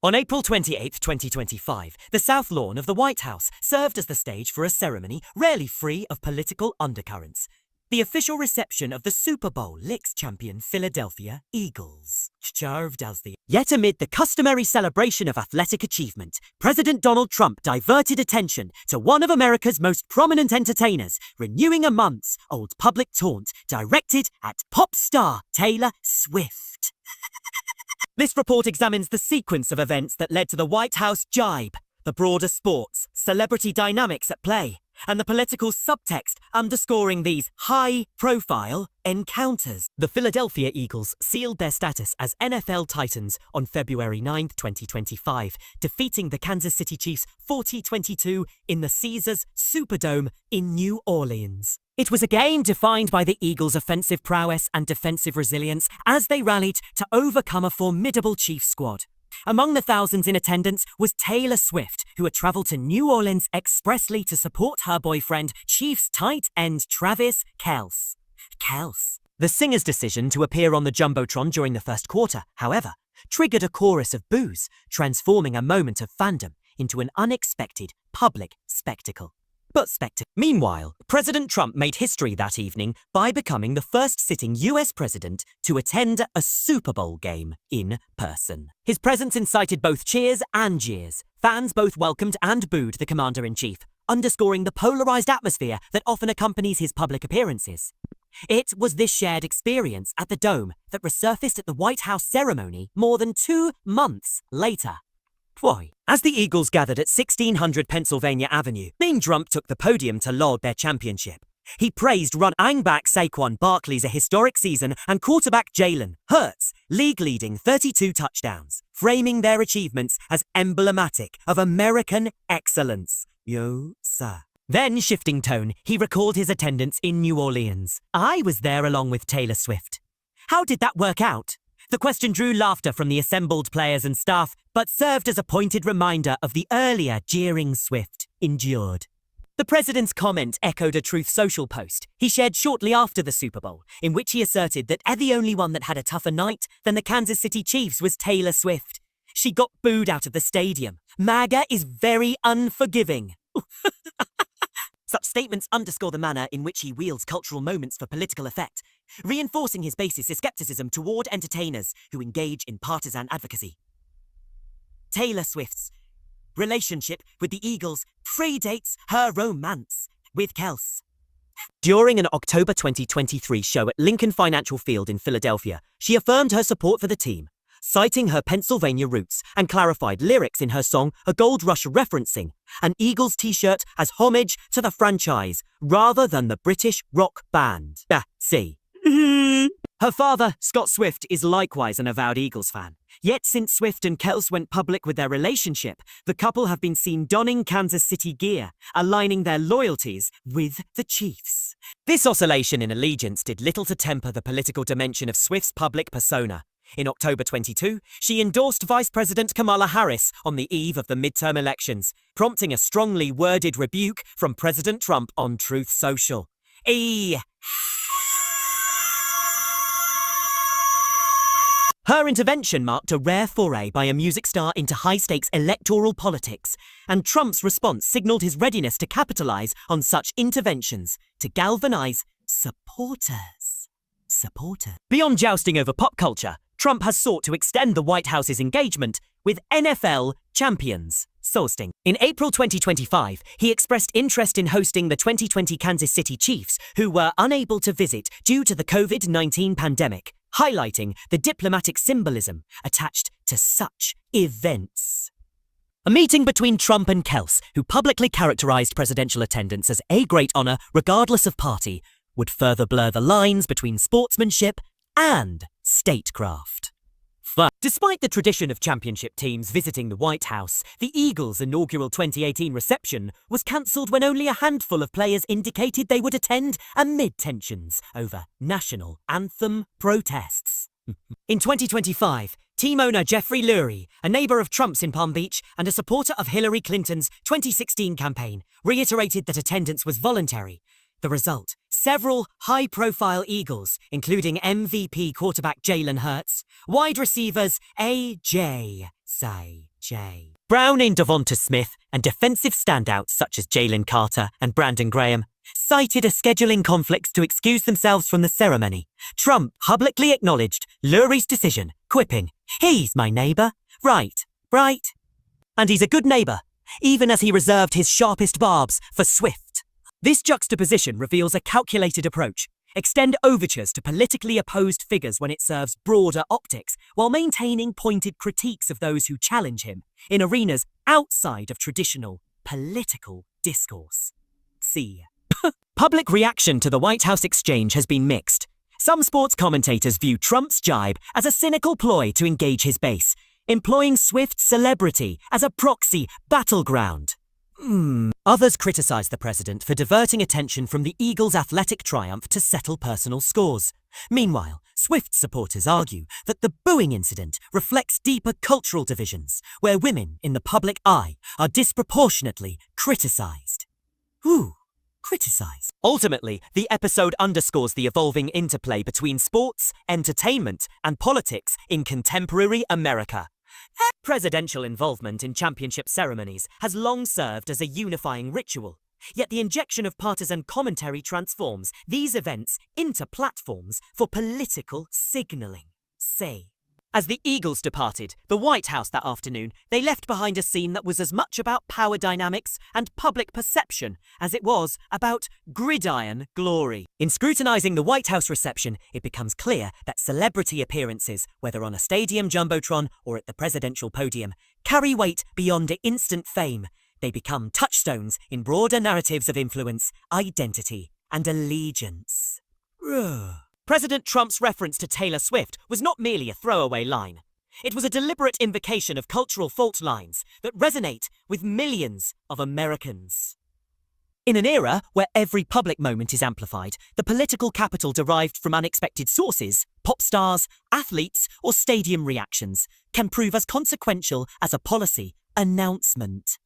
On April 28, 2025, the South Lawn of the White House served as the stage for a ceremony rarely free of political undercurrents. The official reception of the Super Bowl Licks champion Philadelphia Eagles. Yet amid the customary celebration of athletic achievement, President Donald Trump diverted attention to one of America's most prominent entertainers, renewing a months-old public taunt directed at pop star Taylor Swift. This report examines the sequence of events that led to the White House jibe, the broader sports, celebrity dynamics at play, and the political subtext underscoring these high-profile encounters. The Philadelphia Eagles sealed their status as NFL Titans on February 9, 2025, defeating the Kansas City Chiefs 40-22 in the Caesars Superdome in New Orleans. It was a game defined by the Eagles' offensive prowess and defensive resilience as they rallied to overcome a formidable Chiefs squad. Among the thousands in attendance was Taylor Swift, who had traveled to New Orleans expressly to support her boyfriend, Chiefs tight end Travis Kelce. The singer's decision to appear on the Jumbotron during the first quarter, however, triggered a chorus of boos, transforming a moment of fandom into an unexpected public spectacle. Meanwhile, President Trump made history that evening by becoming the first sitting US president to attend a Super Bowl game in person. His presence incited both cheers and jeers. Fans both welcomed and booed the commander-in-chief, underscoring the polarized atmosphere that often accompanies his public appearances. It was this shared experience at the Dome that resurfaced at the White House ceremony more than 2 months later. As the Eagles gathered at 1600 Pennsylvania Avenue, Main Trump took the podium to laud their championship. He praised running back Saquon Barkley's a historic season and quarterback Jalen Hurts' league-leading 32 touchdowns, framing their achievements as emblematic of American excellence. Yo, sir. Then, shifting tone, he recalled his attendance in New Orleans. I was there along with Taylor Swift. How did that work out? The question drew laughter from the assembled players and staff, but served as a pointed reminder of the earlier jeering Swift endured. The president's comment echoed a Truth Social post he shared shortly after the Super Bowl, in which he asserted that the only one that had a tougher night than the Kansas City Chiefs was Taylor Swift. She got booed out of the stadium. MAGA is very unforgiving. Such statements underscore the manner in which he wields cultural moments for political effect, reinforcing his basis of skepticism toward entertainers who engage in partisan advocacy. Taylor Swift's relationship with the Eagles predates her romance with Kelce. During an October 2023 show at Lincoln Financial Field in Philadelphia, she affirmed her support for the team, citing her Pennsylvania roots, and clarified lyrics in her song A Gold Rush referencing an Eagles t-shirt as homage to the franchise rather than the British rock band. Her father, Scott Swift, is likewise an avowed Eagles fan. Yet since Swift and Kelce went public with their relationship, the couple have been seen donning Kansas City gear, aligning their loyalties with the Chiefs. This oscillation in allegiance did little to temper the political dimension of Swift's public persona. In October 22, she endorsed Vice President Kamala Harris on the eve of the midterm elections, prompting a strongly worded rebuke from President Trump on Truth Social. Her intervention marked a rare foray by a music star into high-stakes electoral politics, and Trump's response signaled his readiness to capitalize on such interventions to galvanize supporters. Beyond jousting over pop culture, Trump has sought to extend the White House's engagement with NFL champions. In April 2025, he expressed interest in hosting the 2020 Kansas City Chiefs, who were unable to visit due to the COVID-19 pandemic, highlighting the diplomatic symbolism attached to such events. A meeting between Trump and Kelce, who publicly characterized presidential attendance as a great honor regardless of party, would further blur the lines between sportsmanship and statecraft. Despite the tradition of championship teams visiting the White House, the Eagles' inaugural 2018 reception was cancelled when only a handful of players indicated they would attend amid tensions over national anthem protests. In 2025, team owner Jeffrey Lurie, a neighbor of Trump's in Palm Beach and a supporter of Hillary Clinton's 2016 campaign, reiterated that attendance was voluntary. The result, several high-profile Eagles, including MVP quarterback Jalen Hurts, wide receivers A.J. Say, Jay. Browning Devonta Smith and defensive standouts such as Jalen Carter and Brandon Graham cited a scheduling conflicts to excuse themselves from the ceremony. Trump publicly acknowledged Lurie's decision, quipping, "He's my neighbor. Right. And he's a good neighbor, even as he reserved his sharpest barbs for Swift." This juxtaposition reveals a calculated approach. Extend overtures to politically opposed figures when it serves broader optics, while maintaining pointed critiques of those who challenge him in arenas outside of traditional political discourse. See. Public reaction to the White House exchange has been mixed. Some sports commentators view Trump's jibe as a cynical ploy to engage his base, employing Swift's celebrity as a proxy battleground. Others criticize the president for diverting attention from the Eagles' athletic triumph to settle personal scores. Meanwhile, Swift supporters argue that the booing incident reflects deeper cultural divisions, where women in the public eye are disproportionately criticized. Criticized. Ultimately, the episode underscores the evolving interplay between sports, entertainment, and politics in contemporary America. Presidential involvement in championship ceremonies has long served as a unifying ritual, yet the injection of partisan commentary transforms these events into platforms for political signaling. As the Eagles departed the White House that afternoon, they left behind a scene that was as much about power dynamics and public perception as it was about gridiron glory. In scrutinizing the White House reception, it becomes clear that celebrity appearances, whether on a stadium jumbotron or at the presidential podium, carry weight beyond instant fame. They become touchstones in broader narratives of influence, identity, and allegiance. President Trump's reference to Taylor Swift was not merely a throwaway line. It was a deliberate invocation of cultural fault lines that resonate with millions of Americans. In an era where every public moment is amplified, the political capital derived from unexpected sources, pop stars, athletes, or stadium reactions, can prove as consequential as a policy announcement.